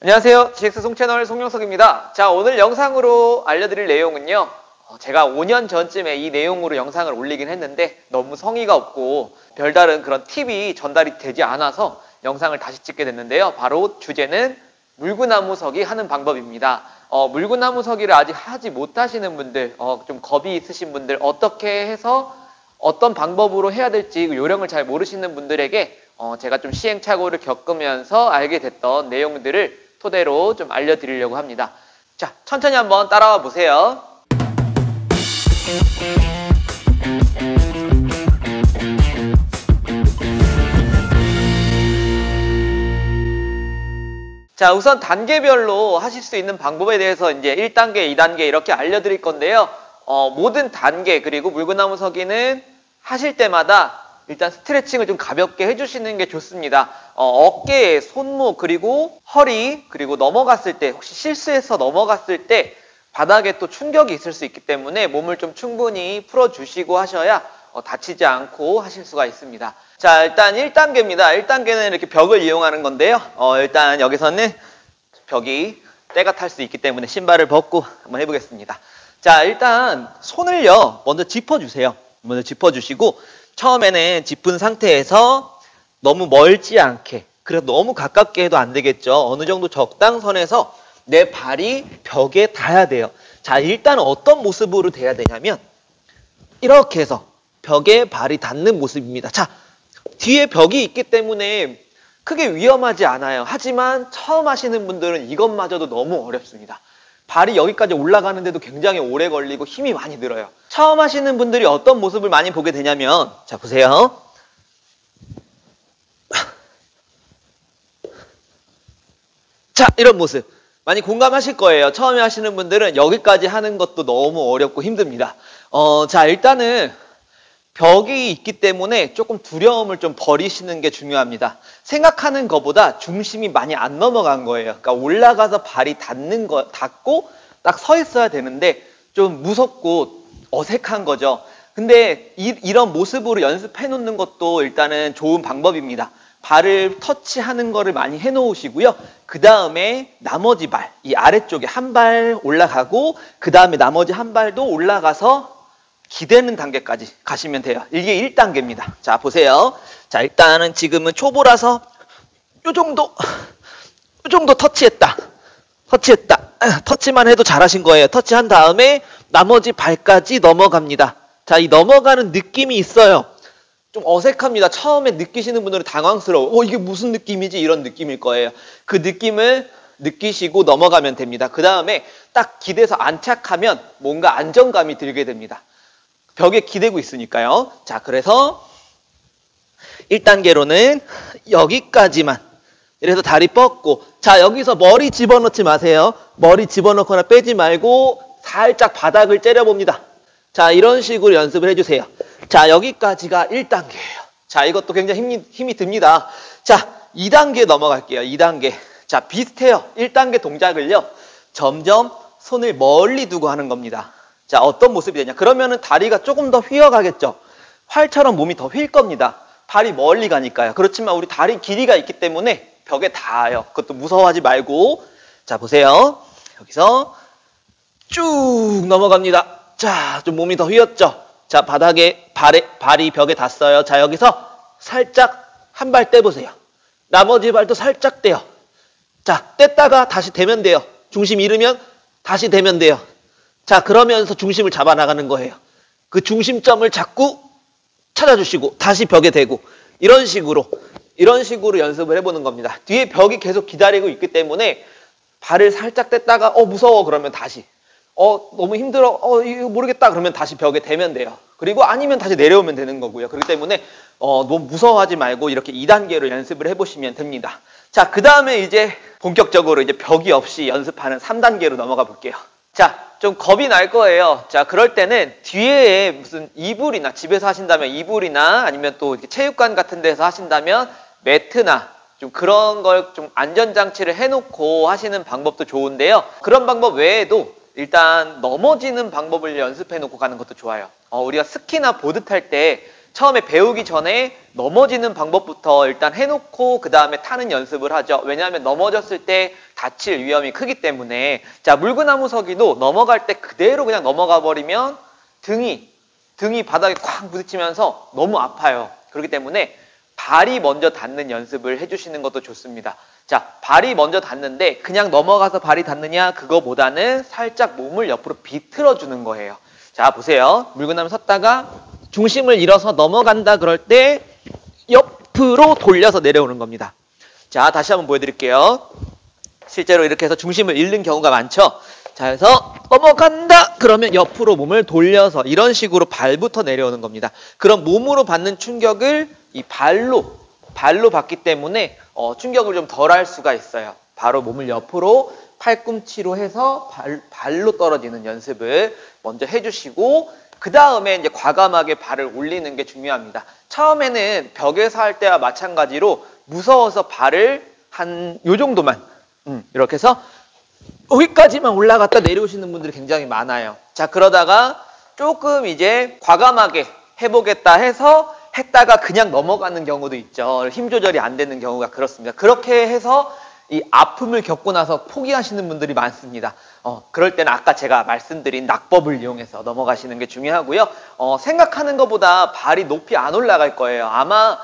안녕하세요. GX 송채널 송영석입니다. 자, 오늘 영상으로 알려드릴 내용은요. 제가 5년 전쯤에 이 내용으로 영상을 올리긴 했는데 너무 성의가 없고 별다른 그런 팁이 전달이 되지 않아서 영상을 다시 찍게 됐는데요. 바로 주제는 물구나무 서기 하는 방법입니다. 물구나무 서기를 아직 하지 못하시는 분들, 좀 겁이 있으신 분들, 어떻게 해서 어떤 방법으로 해야 될지 요령을 잘 모르시는 분들에게 제가 좀 시행착오를 겪으면서 알게 됐던 내용들을 토대로 좀 알려드리려고 합니다. 자, 천천히 한번 따라와 보세요. 자, 우선 단계별로 하실 수 있는 방법에 대해서 이제 1단계, 2단계 이렇게 알려드릴 건데요. 모든 단계 그리고 물구나무 서기는 하실 때마다 일단 스트레칭을 좀 가볍게 해주시는 게 좋습니다. 어깨, 손목, 그리고 허리, 그리고 넘어갔을 때, 혹시 실수해서 넘어갔을 때 바닥에 또 충격이 있을 수 있기 때문에 몸을 좀 충분히 풀어주시고 하셔야 다치지 않고 하실 수가 있습니다. 자, 일단 1단계입니다. 1단계는 이렇게 벽을 이용하는 건데요. 일단 여기서는 벽이 때가 탈 수 있기 때문에 신발을 벗고 한번 해보겠습니다. 자, 일단 손을요, 먼저 짚어주세요. 먼저 짚어주시고, 처음에는 짚은 상태에서 너무 멀지 않게, 그래도 너무 가깝게 해도 안 되겠죠. 어느 정도 적당선에서 내 발이 벽에 닿아야 돼요. 자, 일단 어떤 모습으로 돼야 되냐면 이렇게 해서 벽에 발이 닿는 모습입니다. 자, 뒤에 벽이 있기 때문에 크게 위험하지 않아요. 하지만 처음 하시는 분들은 이것마저도 너무 어렵습니다. 발이 여기까지 올라가는데도 굉장히 오래 걸리고 힘이 많이 들어요. 처음 하시는 분들이 어떤 모습을 많이 보게 되냐면, 자, 보세요. 자, 이런 모습 많이 공감하실 거예요. 처음에 하시는 분들은 여기까지 하는 것도 너무 어렵고 힘듭니다. 자, 일단은 벽이 있기 때문에 조금 두려움을 좀 버리시는 게 중요합니다. 생각하는 것보다 중심이 많이 안 넘어간 거예요. 그러니까 올라가서 발이 닿고 딱 서 있어야 되는데 좀 무섭고 어색한 거죠. 근데 이런 모습으로 연습해 놓는 것도 일단은 좋은 방법입니다. 발을 터치하는 거를 많이 해 놓으시고요. 그 다음에 나머지 발, 이 아래쪽에 한 발 올라가고 그 다음에 나머지 한 발도 올라가서 기대는 단계까지 가시면 돼요. 이게 1단계입니다. 자, 보세요. 자, 일단은 지금은 초보라서 요 정도 터치했다. 터치만 해도 잘하신 거예요. 터치한 다음에 나머지 발까지 넘어갑니다. 자, 이 넘어가는 느낌이 있어요. 좀 어색합니다. 처음에 느끼시는 분들은 당황스러워. 이게 무슨 느낌이지? 이런 느낌일 거예요. 그 느낌을 느끼시고 넘어가면 됩니다. 그 다음에 딱 기대서 안착하면 뭔가 안정감이 들게 됩니다. 벽에 기대고 있으니까요. 자, 그래서 1단계로는 여기까지만. 이래서 다리 뻗고, 자, 여기서 머리 집어넣지 마세요. 머리 집어넣거나 빼지 말고 살짝 바닥을 째려봅니다. 자, 이런 식으로 연습을 해주세요. 자, 여기까지가 1단계예요. 자, 이것도 굉장히 힘이 듭니다. 자, 2단계 넘어갈게요. 2단계. 자, 비슷해요. 1단계 동작을요, 점점 손을 멀리 두고 하는 겁니다. 자, 어떤 모습이 되냐. 그러면은 다리가 조금 더 휘어가겠죠. 활처럼 몸이 더 휠 겁니다. 발이 멀리 가니까요. 그렇지만 우리 다리 길이가 있기 때문에 벽에 닿아요. 그것도 무서워하지 말고. 자, 보세요. 여기서 쭉 넘어갑니다. 자, 좀 몸이 더 휘었죠. 자, 발이 벽에 닿았어요. 자, 여기서 살짝 한 발 떼보세요. 나머지 발도 살짝 떼요. 자, 뗐다가 다시 대면 돼요. 중심 잃으면 다시 대면 돼요. 자, 그러면서 중심을 잡아 나가는 거예요. 그 중심점을 자꾸 찾아주시고 다시 벽에 대고 이런 식으로 연습을 해보는 겁니다. 뒤에 벽이 계속 기다리고 있기 때문에 발을 살짝 뗐다가 무서워 그러면 다시 너무 힘들어 이거 모르겠다 그러면 다시 벽에 대면 돼요. 그리고 아니면 다시 내려오면 되는 거고요. 그렇기 때문에 너무 무서워하지 말고 이렇게 2단계로 연습을 해보시면 됩니다. 자, 그 다음에 이제 본격적으로 이제 벽이 없이 연습하는 3단계로 넘어가 볼게요. 자, 좀 겁이 날 거예요. 자, 그럴 때는 뒤에 무슨 이불이나, 집에서 하신다면 이불이나 아니면 또 이렇게 체육관 같은 데서 하신다면 매트나 좀 그런 걸 좀 안전장치를 해놓고 하시는 방법도 좋은데요. 그런 방법 외에도 일단 넘어지는 방법을 연습해 놓고 가는 것도 좋아요. 우리가 스키나 보드 탈 때 처음에 배우기 전에 넘어지는 방법부터 일단 해놓고 그 다음에 타는 연습을 하죠. 왜냐하면 넘어졌을 때 다칠 위험이 크기 때문에 자, 물구나무 서기도 넘어갈 때 그대로 그냥 넘어가 버리면 등이 바닥에 쾅 부딪히면서 너무 아파요. 그렇기 때문에 발이 먼저 닿는 연습을 해주시는 것도 좋습니다. 자, 발이 먼저 닿는데 그냥 넘어가서 발이 닿느냐 그거보다는 살짝 몸을 옆으로 비틀어 주는 거예요. 자, 보세요. 물구나무 섰다가 중심을 잃어서 넘어간다 그럴 때 옆으로 돌려서 내려오는 겁니다. 자, 다시 한번 보여드릴게요. 실제로 이렇게 해서 중심을 잃는 경우가 많죠. 자, 그래서 넘어간다 그러면 옆으로 몸을 돌려서 이런 식으로 발부터 내려오는 겁니다. 그럼 몸으로 받는 충격을 이 발로 받기 때문에 충격을 좀 덜 할 수가 있어요. 바로 몸을 옆으로 팔꿈치로 해서 발로 떨어지는 연습을 먼저 해주시고 그 다음에 이제 과감하게 발을 올리는 게 중요합니다. 처음에는 벽에서 할 때와 마찬가지로 무서워서 발을 한 요 정도만 이렇게 해서 여기까지만 올라갔다 내려오시는 분들이 굉장히 많아요. 자, 그러다가 조금 이제 과감하게 해보겠다 해서 했다가 그냥 넘어가는 경우도 있죠. 힘 조절이 안 되는 경우가 그렇습니다. 그렇게 해서 이 아픔을 겪고 나서 포기하시는 분들이 많습니다. 그럴 때는 아까 제가 말씀드린 낙법을 이용해서 넘어가시는 게 중요하고요. 생각하는 것보다 발이 높이 안 올라갈 거예요. 아마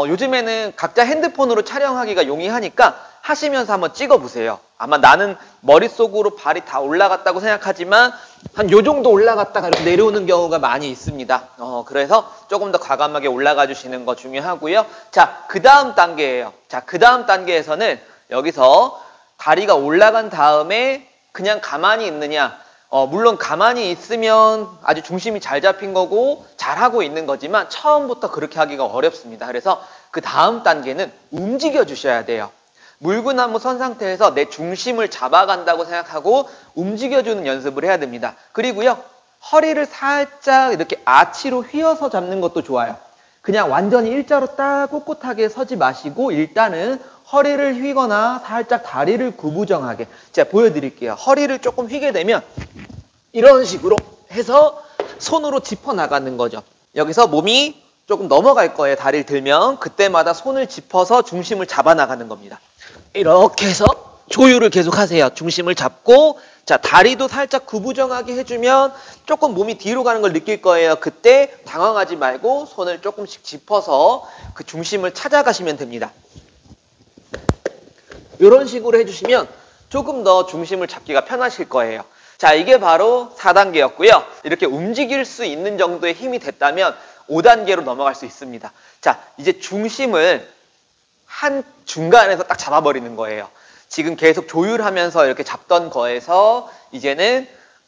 요즘에는 각자 핸드폰으로 촬영하기가 용이하니까 하시면서 한번 찍어보세요. 아마 나는 머릿속으로 발이 다 올라갔다고 생각하지만 한 요 정도 올라갔다가 이렇게 내려오는 경우가 많이 있습니다. 그래서 조금 더 과감하게 올라가 주시는 거 중요하고요. 자, 그 다음 단계예요. 자, 그 다음 단계에서는 여기서 다리가 올라간 다음에 그냥 가만히 있느냐. 물론 가만히 있으면 아주 중심이 잘 잡힌 거고 잘하고 있는 거지만 처음부터 그렇게 하기가 어렵습니다. 그래서 그 다음 단계는 움직여 주셔야 돼요. 물구나무 선 상태에서 내 중심을 잡아간다고 생각하고 움직여주는 연습을 해야 됩니다. 그리고요, 허리를 살짝 이렇게 아치로 휘어서 잡는 것도 좋아요. 그냥 완전히 일자로 딱 꼿꼿하게 서지 마시고 일단은 허리를 휘거나 살짝 다리를 구부정하게 제가 보여드릴게요. 허리를 조금 휘게 되면 이런 식으로 해서 손으로 짚어나가는 거죠. 여기서 몸이 조금 넘어갈 거예요. 다리를 들면 그때마다 손을 짚어서 중심을 잡아나가는 겁니다. 이렇게 해서 조율을 계속 하세요. 중심을 잡고 자, 다리도 살짝 구부정하게 해주면 조금 몸이 뒤로 가는 걸 느낄 거예요. 그때 당황하지 말고 손을 조금씩 짚어서 그 중심을 찾아가시면 됩니다. 이런 식으로 해주시면 조금 더 중심을 잡기가 편하실 거예요. 자, 이게 바로 4단계였고요. 이렇게 움직일 수 있는 정도의 힘이 됐다면 5단계로 넘어갈 수 있습니다. 자, 이제 중심을 한 중간에서 딱 잡아버리는 거예요. 지금 계속 조율하면서 이렇게 잡던 거에서 이제는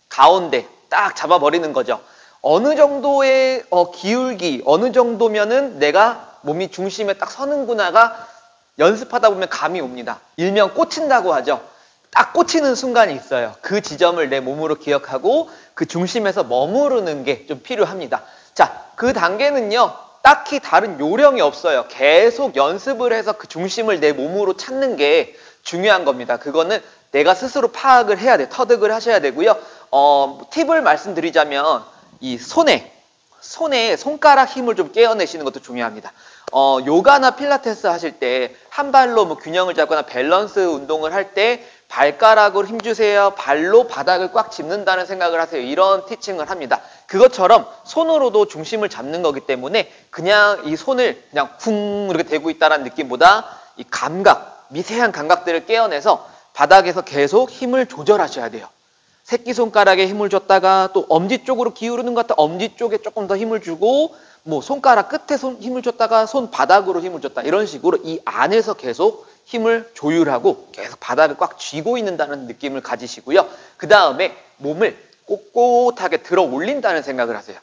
가운데 딱 잡아버리는 거죠. 어느 정도의 기울기, 어느 정도면은 내가 몸이 중심에 딱 서는구나가 연습하다 보면 감이 옵니다. 일명 꽂힌다고 하죠. 딱 꽂히는 순간이 있어요. 그 지점을 내 몸으로 기억하고 그 중심에서 머무르는 게 좀 필요합니다. 자, 그 단계는요. 딱히 다른 요령이 없어요. 계속 연습을 해서 그 중심을 내 몸으로 찾는 게 중요한 겁니다. 그거는 내가 스스로 파악을 해야 돼요. 터득을 하셔야 되고요. 팁을 말씀드리자면 이 손에 손가락 힘을 좀 깨어내시는 것도 중요합니다. 요가나 필라테스 하실 때 한 발로 뭐 균형을 잡거나 밸런스 운동을 할 때 발가락으로 힘주세요. 발로 바닥을 꽉 짚는다는 생각을 하세요. 이런 티칭을 합니다. 그것처럼 손으로도 중심을 잡는 거기 때문에 그냥 이 손을 그냥 쿵 이렇게 대고 있다는 느낌보다 이 감각, 미세한 감각들을 깨어내서 바닥에서 계속 힘을 조절하셔야 돼요. 새끼손가락에 힘을 줬다가 또 엄지 쪽으로 기울이는 것 같다. 엄지 쪽에 조금 더 힘을 주고 뭐 손가락 끝에 힘을 줬다가 손바닥으로 힘을 줬다. 이런 식으로 이 안에서 계속 힘을 조율하고 계속 바닥을 꽉 쥐고 있는다는 느낌을 가지시고요. 그 다음에 몸을 꼿꼿하게 들어 올린다는 생각을 하세요.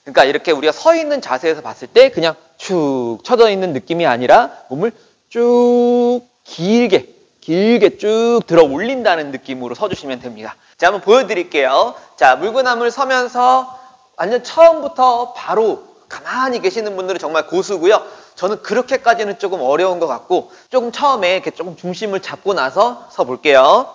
그러니까 이렇게 우리가 서 있는 자세에서 봤을 때 그냥 축 처져 있는 느낌이 아니라 몸을 쭉 길게 쭉 들어 올린다는 느낌으로 서주시면 됩니다. 자, 한번 보여드릴게요. 자, 물구나무를 서면서 완전 처음부터 바로 가만히 계시는 분들은 정말 고수고요. 저는 그렇게까지는 조금 어려운 것 같고 조금 처음에 이렇게 조금 중심을 잡고 나서 서 볼게요.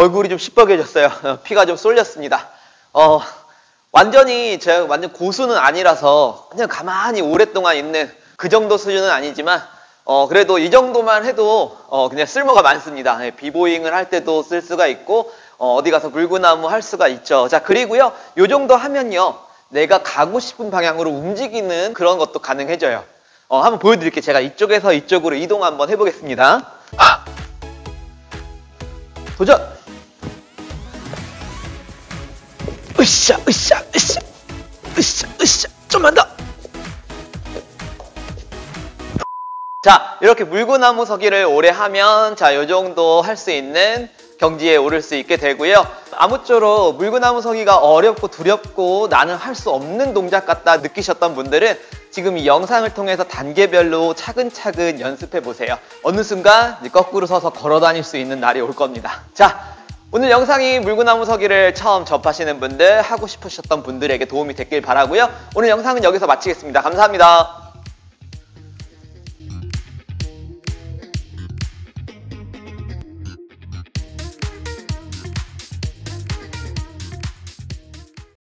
얼굴이 좀 시뻘개졌어요. 피가 좀 쏠렸습니다. 완전히 제가 완전 고수는 아니라서 그냥 가만히 오랫동안 있는 그 정도 수준은 아니지만 그래도 이 정도만 해도 그냥 쓸모가 많습니다. 비보잉을 할 때도 쓸 수가 있고 어디 가서 물구나무 할 수가 있죠. 자, 그리고요, 요 정도 하면요, 내가 가고 싶은 방향으로 움직이는 그런 것도 가능해져요. 한번 보여드릴게요. 제가 이쪽에서 이쪽으로 이동 한번 해보겠습니다. 도전! 으쌰, 으쌰, 으쌰, 으쌰, 으쌰, 좀만 더! 자, 이렇게 물구나무 서기를 오래 하면 자, 요 정도 할 수 있는 경지에 오를 수 있게 되고요. 아무쪼록 물구나무 서기가 어렵고 두렵고 나는 할 수 없는 동작 같다 느끼셨던 분들은 지금 이 영상을 통해서 단계별로 차근차근 연습해 보세요. 어느 순간 거꾸로 서서 걸어 다닐 수 있는 날이 올 겁니다. 자, 오늘 영상이 물구나무 서기를 처음 접하시는 분들, 하고 싶으셨던 분들에게 도움이 됐길 바라고요. 오늘 영상은 여기서 마치겠습니다. 감사합니다.